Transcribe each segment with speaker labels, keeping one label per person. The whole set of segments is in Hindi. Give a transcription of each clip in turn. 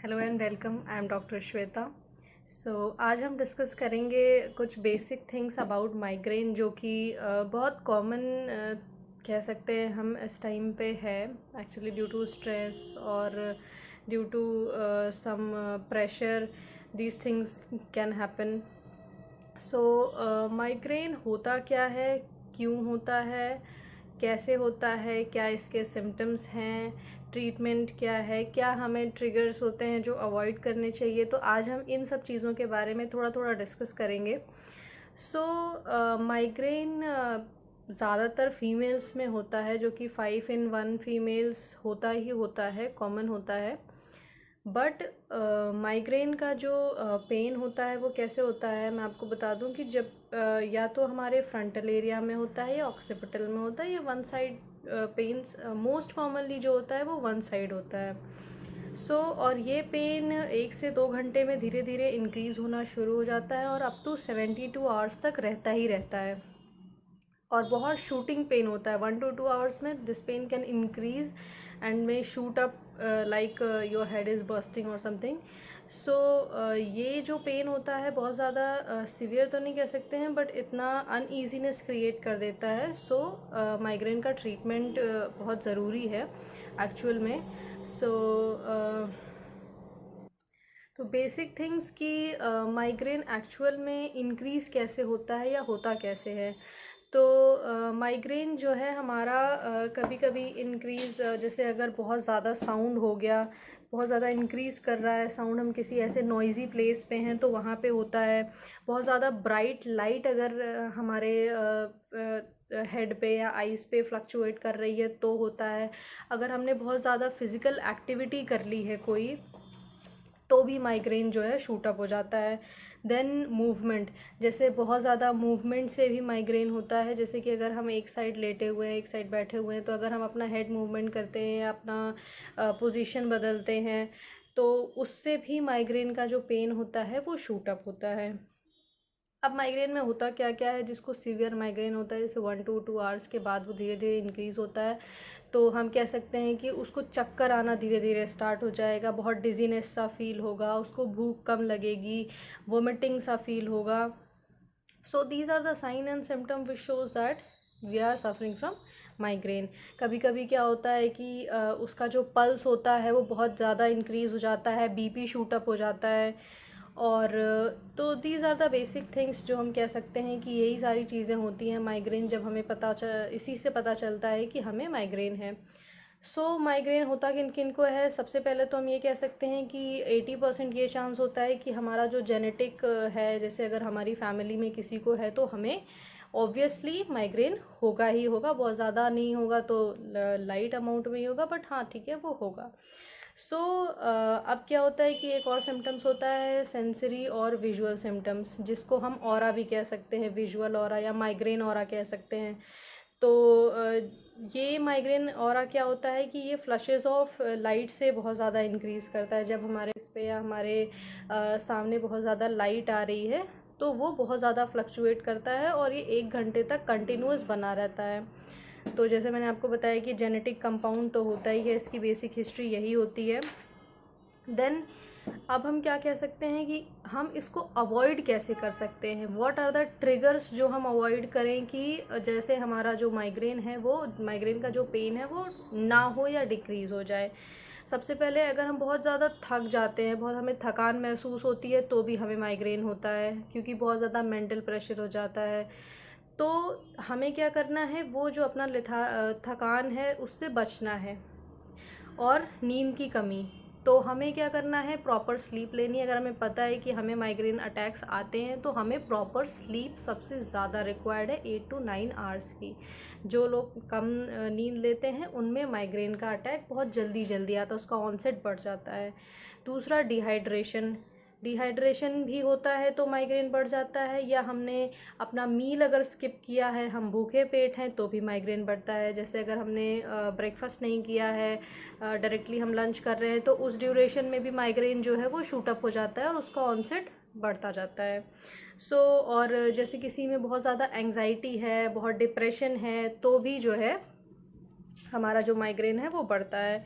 Speaker 1: Hello and welcome. I am doctor Shweta. आज हम डिस्कस करेंगे कुछ बेसिक थिंग्स अबाउट माइग्रेन जो कि बहुत कॉमन कह सकते हैं हम इस टाइम पे है, एक्चुअली ड्यू टू स्ट्रेस और due to some pressure these things can happen. Migraine होता क्या है, क्यों होता है, कैसे होता है, क्या इसके सिम्टम्स हैं, ट्रीटमेंट क्या है, क्या हमें ट्रिगर्स होते हैं जो अवॉइड करने चाहिए। तो आज हम इन सब चीज़ों के बारे में थोड़ा थोड़ा डिस्कस करेंगे। माइग्रेन ज़्यादातर फीमेल्स में होता है, जो कि 5 in 1 फीमेल्स होता ही होता है, कॉमन होता है। बट माइग्रेन का जो पेन होता है वो कैसे होता है, मैं आपको बता दूं कि जब या तो हमारे फ्रंटल एरिया में होता है या ऑक्सीपिटल में होता है, या one side pains most commonly जो होता है वो वन साइड होता है। और ये पेन 1 से 2 घंटे में धीरे धीरे इंक्रीज़ होना शुरू हो जाता है और अप टू 72 आवर्स तक रहता ही रहता है। और बहुत शूटिंग पेन होता है, 1 to 2 hours में this pain can increase and may shoot up like your head is bursting और समथिंग। ये जो पेन होता है बहुत ज़्यादा सीवियर तो नहीं कह सकते हैं, बट इतना अनईजीनेस क्रिएट कर देता है। माइग्रेन का ट्रीटमेंट बहुत ज़रूरी है एक्चुअल में। तो बेसिक थिंग्स कि माइग्रेन एक्चुअल में इंक्रीज़ कैसे होता है या होता कैसे है। माइग्रेन जो है हमारा कभी कभी इंक्रीज़, जैसे अगर बहुत ज़्यादा साउंड हो गया, बहुत ज़्यादा इंक्रीज़ कर रहा है साउंड, हम किसी ऐसे नॉइज़ी प्लेस पे हैं तो वहाँ पे होता है। बहुत ज़्यादा ब्राइट लाइट अगर हमारे हेड पे या आइज़ पे फ्लक्चुएट कर रही है तो होता है। अगर हमने बहुत ज़्यादा फिज़िकल एक्टिविटी कर ली है कोई, तो भी माइग्रेन जो है शूट अप हो जाता है। देन मूवमेंट, जैसे बहुत ज़्यादा मूवमेंट से भी माइग्रेन होता है। जैसे कि अगर हम एक साइड लेटे हुए हैं, एक साइड बैठे हुए हैं, तो अगर हम अपना हेड मूवमेंट करते हैं या अपना पोजीशन बदलते हैं, तो उससे भी माइग्रेन का जो पेन होता है वो शूट अप होता है। अब माइग्रेन में होता क्या क्या है, जिसको सीवियर माइग्रेन होता है, जैसे 1 to 2 hours के बाद वो धीरे धीरे इंक्रीज़ होता है, तो हम कह सकते हैं कि उसको चक्कर आना धीरे धीरे स्टार्ट हो जाएगा, बहुत डिजीनेस सा फील होगा, उसको भूख कम लगेगी, वोमिटिंग सा फील होगा। These are the sign and symptom which shows that we are suffering from migraine. कभी कभी क्या होता है कि उसका जो पल्स होता है वो बहुत ज़्यादा इंक्रीज़ हो जाता है, बीपी शूटअप हो जाता है। और तो these are the basic things जो हम कह सकते हैं कि यही सारी चीज़ें होती हैं माइग्रेन, जब हमें इसी से पता चलता है कि हमें माइग्रेन है। माइग्रेन होता किन किन को है, सबसे पहले तो हम ये कह सकते हैं कि 80% ये चांस होता है कि हमारा जो जेनेटिक है, जैसे अगर हमारी फैमिली में किसी को है तो हमें ऑब्वियसली माइग्रेन होगा ही होगा। बहुत ज़्यादा नहीं होगा तो लाइट अमाउंट में ही होगा, बट हाँ ठीक है, वो होगा। अब क्या होता है कि एक और सिम्टम्स होता है सेंसरी और विजुअल सिम्टम्स, जिसको हम ऑरा भी कह सकते हैं, विजुअल ऑरा या माइग्रेन ऑरा कह सकते हैं। ये माइग्रेन ऑरा क्या होता है कि ये फ्लशेस ऑफ लाइट से बहुत ज़्यादा इंक्रीज़ करता है। जब हमारे इस पे या हमारे सामने बहुत ज़्यादा लाइट आ रही है तो वो बहुत ज़्यादा फ्लक्चुएट करता है और ये 1 घंटे तक कंटिन्यूस बना रहता है। तो जैसे मैंने आपको बताया कि जेनेटिक कंपाउंड तो होता ही है, इसकी बेसिक हिस्ट्री यही होती है। देन अब हम क्या कह सकते हैं कि हम इसको अवॉइड कैसे कर सकते हैं, व्हाट आर द ट्रिगर्स जो हम अवॉइड करें कि जैसे हमारा जो माइग्रेन है, वो माइग्रेन का जो पेन है वो ना हो या डिक्रीज़ हो जाए। सबसे पहले अगर हम बहुत ज़्यादा थक जाते हैं, बहुत हमें थकान महसूस होती है, तो भी हमें माइग्रेन होता है, क्योंकि बहुत ज़्यादा मेंटल प्रेशर हो जाता है। तो हमें क्या करना है, वो जो अपना थकान है उससे बचना है। और नींद की कमी, तो हमें क्या करना है, प्रॉपर स्लीप लेनी है। अगर हमें पता है कि हमें माइग्रेन अटैक्स आते हैं तो हमें प्रॉपर स्लीप सबसे ज़्यादा रिक्वायर्ड है, 8 to 9 hours की। जो लोग कम नींद लेते हैं उनमें माइग्रेन का अटैक बहुत जल्दी जल्दी आता है, उसका ऑनसेट बढ़ जाता है। दूसरा, डिहाइड्रेशन, डिहाइड्रेशन भी होता है तो माइग्रेन बढ़ जाता है। या हमने अपना मील अगर स्किप किया है, हम भूखे पेट हैं, तो भी माइग्रेन बढ़ता है। जैसे अगर हमने ब्रेकफास्ट नहीं किया है, डायरेक्टली हम लंच कर रहे हैं, तो उस ड्यूरेशन में भी माइग्रेन जो है वो शूट अप हो जाता है और उसका ऑनसेट बढ़ता जाता है। और जैसे किसी में बहुत ज़्यादा एंग्जाइटी है, बहुत डिप्रेशन है, तो भी जो है हमारा जो माइग्रेन है वो बढ़ता है।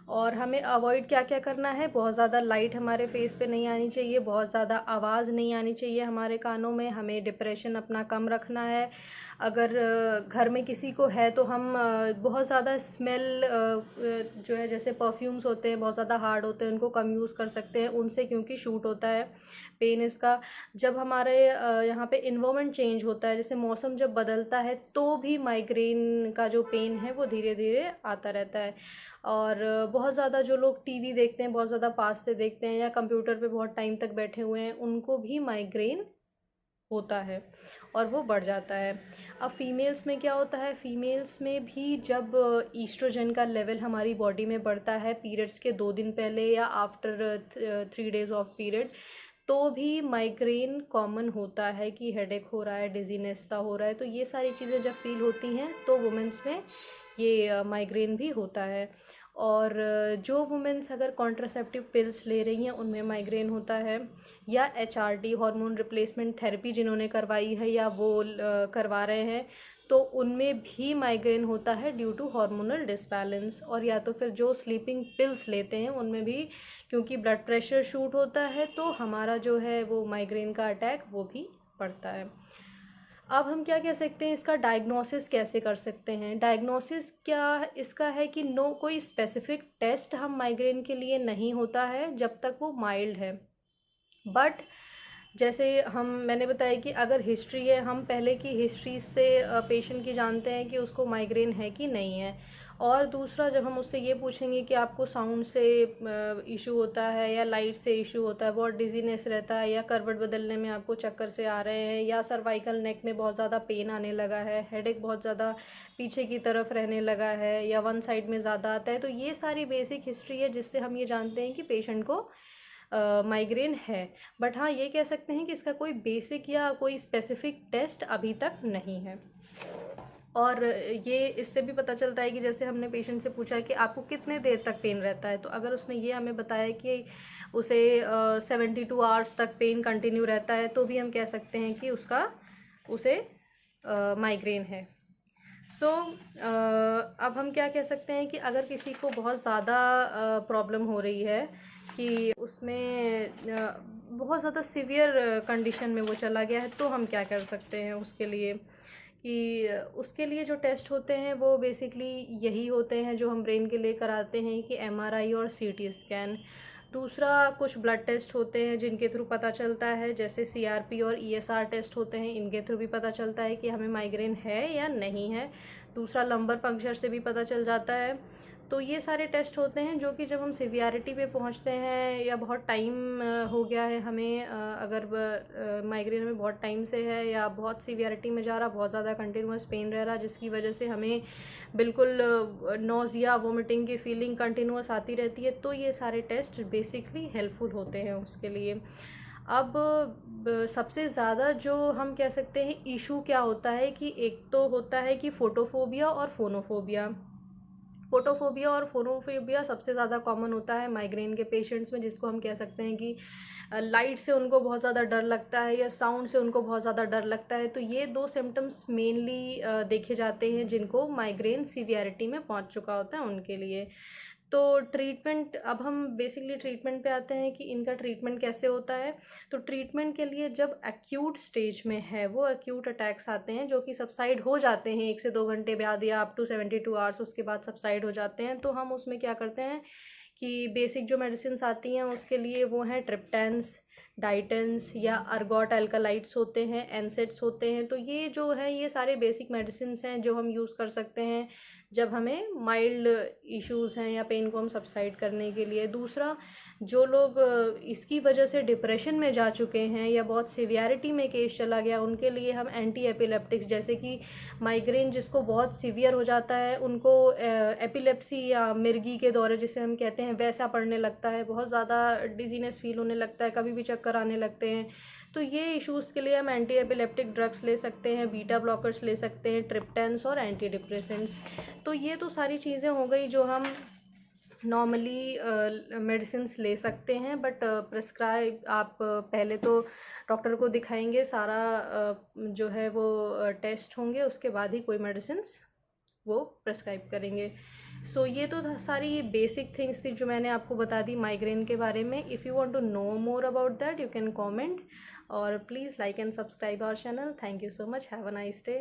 Speaker 1: और हमें अवॉइड क्या क्या करना है, बहुत ज़्यादा लाइट हमारे फेस पे नहीं आनी चाहिए, बहुत ज़्यादा आवाज़ नहीं आनी चाहिए हमारे कानों में, हमें डिप्रेशन अपना कम रखना है। अगर घर में किसी को है तो हम बहुत ज़्यादा स्मेल जो है जैसे परफ्यूम्स होते हैं बहुत ज़्यादा हार्ड होते हैं, उनको कम यूज़ कर सकते हैं उनसे, क्योंकि शूट होता है पेन इसका। जब हमारे यहाँ पे इन्वायरमेंट चेंज होता है, जैसे मौसम जब बदलता है, तो भी माइग्रेन का जो पेन है वो धीरे धीरे आता रहता है। और बहुत ज़्यादा जो लोग टीवी देखते हैं, बहुत ज़्यादा पास से देखते हैं, या कंप्यूटर पे बहुत टाइम तक बैठे हुए हैं, उनको भी माइग्रेन होता है और वो बढ़ जाता है। अब फीमेल्स में क्या होता है, फीमेल्स में भी जब ईस्ट्रोजन का लेवल हमारी बॉडी में बढ़ता है पीरियड्स के 2 दिन पहले या आफ्टर 3 days ऑफ पीरियड, तो भी माइग्रेन कॉमन होता है कि हेडेक हो रहा है, डिजीनेस सा हो रहा है। तो ये सारी चीज़ें जब फील होती हैं तो वुमेंस में ये माइग्रेन भी होता है। और जो वुमेन्स अगर कॉन्ट्रासेप्टिव पिल्स ले रही हैं उनमें माइग्रेन होता है, या HRT हार्मोन रिप्लेसमेंट थेरेपी जिन्होंने करवाई है या वो करवा रहे हैं, तो उनमें भी माइग्रेन होता है ड्यू टू हार्मोनल डिसबैलेंस। और या तो फिर जो स्लीपिंग पिल्स लेते हैं उनमें भी, क्योंकि ब्लड प्रेशर शूट होता है, तो हमारा जो है वो माइग्रेन का अटैक वो भी बढ़ता है। अब हम क्या कह सकते हैं, इसका डायग्नोसिस कैसे कर सकते हैं। डायग्नोसिस क्या इसका है कि नो कोई स्पेसिफिक टेस्ट हम माइग्रेन के लिए नहीं होता है जब तक वो माइल्ड है। बट जैसे मैंने बताया कि अगर हिस्ट्री है, हम पहले की हिस्ट्री से पेशेंट की जानते हैं कि उसको माइग्रेन है कि नहीं है। और दूसरा, जब हम उससे ये पूछेंगे कि आपको साउंड से इशू होता है या लाइट से इशू होता है, बहुत डिजीनेस रहता है, या करवट बदलने में आपको चक्कर से आ रहे हैं, या सर्वाइकल नेक में बहुत ज़्यादा पेन आने लगा है, हेडेक बहुत ज़्यादा पीछे की तरफ रहने लगा है, या वन साइड में ज़्यादा आता है, तो ये सारी बेसिक हिस्ट्री है जिससे हम ये जानते हैं कि पेशेंट को माइग्रेन है। बट हाँ, ये कह सकते हैं कि इसका कोई बेसिक या कोई स्पेसिफिक टेस्ट अभी तक नहीं है। और ये इससे भी पता चलता है कि जैसे हमने पेशेंट से पूछा कि आपको कितने देर तक पेन रहता है, तो अगर उसने ये हमें बताया कि उसे 72 आवर्स तक पेन कंटिन्यू रहता है, तो भी हम कह सकते हैं कि उसे माइग्रेन है। सो अब हम क्या कह सकते हैं कि अगर किसी को बहुत ज़्यादा प्रॉब्लम हो रही है कि उसमें बहुत ज़्यादा सीवियर कंडीशन में वो चला गया है, तो हम क्या कर सकते हैं उसके लिए, कि उसके लिए जो टेस्ट होते हैं वो बेसिकली यही होते हैं जो हम ब्रेन के लिए कराते हैं, कि MRI और CT स्कैन। दूसरा, कुछ ब्लड टेस्ट होते हैं जिनके थ्रू पता चलता है, जैसे CRP और ESR टेस्ट होते हैं, इनके थ्रू भी पता चलता है कि हमें माइग्रेन है या नहीं है। दूसरा, लंबर पंक्चर से भी पता चल जाता है। तो ये सारे टेस्ट होते हैं जो कि जब हम सिवियरिटी पे पहुंचते हैं, या बहुत टाइम हो गया है हमें, अगर माइग्रेन में बहुत टाइम से है या बहुत सिवियरिटी में जा रहा, बहुत ज़्यादा कंटिन्यूस पेन रह रहा, जिसकी वजह से हमें बिल्कुल नोज़िया वोमिटिंग की फीलिंग कंटिन्यूस आती रहती है, तो ये सारे टेस्ट बेसिकली हेल्पफुल होते हैं उसके लिए। अब सबसे ज़्यादा जो हम कह सकते हैं इशू क्या होता है, कि एक तो होता है कि फोटोफोबिया और फोनोफोबिया। फोटोफोबिया और फोनोफोबिया सबसे ज़्यादा कॉमन होता है माइग्रेन के पेशेंट्स में, जिसको हम कह सकते हैं कि लाइट से उनको बहुत ज़्यादा डर लगता है या साउंड से उनको बहुत ज़्यादा डर लगता है। तो ये 2 सिम्टम्स मेनली देखे जाते हैं जिनको माइग्रेन सीवियरिटी में पहुंच चुका होता है उनके लिए। तो ट्रीटमेंट, अब हम बेसिकली ट्रीटमेंट पे आते हैं कि इनका ट्रीटमेंट कैसे होता है। तो ट्रीटमेंट के लिए जब एक्यूट स्टेज में है, वो एक्यूट अटैक्स आते हैं जो कि सबसाइड हो जाते हैं 1 से 2 घंटे बाद, या अप टू 72 आवर्स उसके बाद सबसाइड हो जाते हैं, तो हम उसमें क्या करते हैं कि बेसिक जो मेडिसिन आती हैं उसके लिए वो हैं ट्रिप्टेंस, डाइटेंस या अर्गोट एल्कालाइट्स होते हैं, एनसेड्स होते हैं। तो ये जो है ये सारे बेसिक मेडिसिन हैं जो हम यूज़ कर सकते हैं जब हमें माइल्ड इश्यूज़ हैं या पेन को हम सबसाइड करने के लिए। दूसरा, जो लोग इसकी वजह से डिप्रेशन में जा चुके हैं या बहुत सिवियरिटी में केस चला गया, उनके लिए हम एंटी एपिलेप्टिक्स, जैसे कि माइग्रेन जिसको बहुत सीवियर हो जाता है उनको एपिलेप्सी या मिर्गी के दौरे जिसे हम कहते हैं वैसा पड़ने लगता है, बहुत ज़्यादा डिजीनेस फील होने लगता है, कभी भी चक्कर आने लगते हैं। तो ये इश्यूज़ के लिए हम एंटी एपिलेप्टिक ड्रग्स ले सकते हैं, बीटा ब्लॉकर्स ले सकते हैं, ट्रिप्टेंस और एंटी डिप्रेसेंट्स। तो ये तो सारी चीज़ें हो गई जो हम नॉर्मली मेडिसिन्स ले सकते हैं। बट प्रिस्क्राइब आप पहले तो डॉक्टर को दिखाएंगे, सारा जो है वो टेस्ट होंगे, उसके बाद ही कोई मेडिसिन्स वो प्रिस्क्राइब करेंगे। सो ये तो सारी ये बेसिक थिंग्स थी जो मैंने आपको बता दी माइग्रेन के बारे में। If you want to know more about that you can comment, और please like and subscribe our channel. Thank you so much, have a nice day.